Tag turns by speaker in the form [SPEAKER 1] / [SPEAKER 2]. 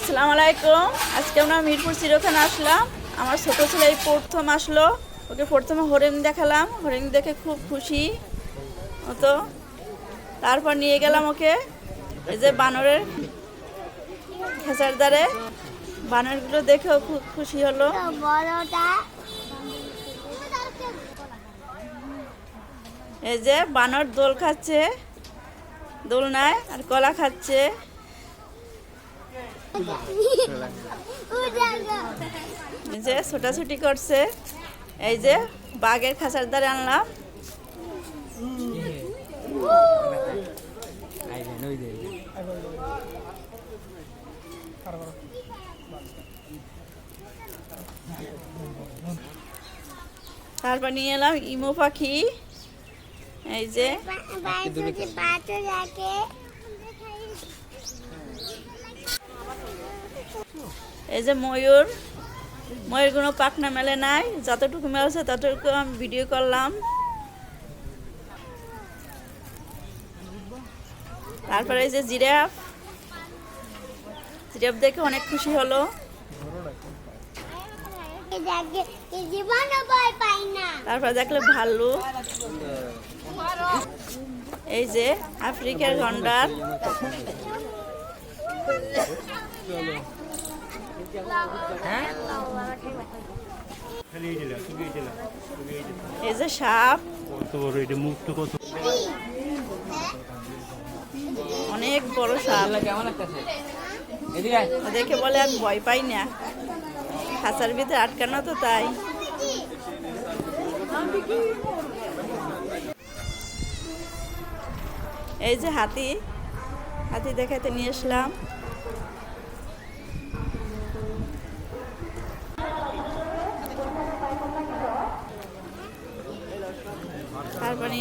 [SPEAKER 1] আসসালামু আলাইকুম। আজকে আমরা মিরপুর চিড়িয়াখানা আসলাম। আমার ছোটো ছেলে এই প্রথম আসলো, ওকে প্রথমে হরিণ দেখালাম, হরিণ দেখে খুব খুশি তো তারপর নিয়ে গেলাম ওকে এই যে বানরের খেসার দ্বারে, বানরগুলো দেখেও খুব খুশি হলো। এই যে বানর দোল খাচ্ছে, দোলনায় আর কলা খাচ্ছে। এই যে ছোটাছুটি করছে। এই যে বাঘের খাঁচার দ্বারে আনলাম। তারপর নিয়ে এলাম ইমু পাখি। এই যে এই যে ময়ূর, ময়ূর কোনো পাখনা মেলে নাই, যতটুকু মেলেছে ততটুকু আমি ভিডিও করলাম। তারপরে এই যে জিরাফ, জিরাফ দেখে অনেক খুশি হলো। তারপর দেখলে ভাল্লুক, এই যে আফ্রিকার গন্ডার, এই যে সাপ, অনেক বড় সাপ, দেখে বলে আমি ভয় পাই না, খাঁচার ভিতরে আটকানো তো তাই। এই যে হাতি, হাতি দেখাতে নিয়ে আসলাম। তারপরে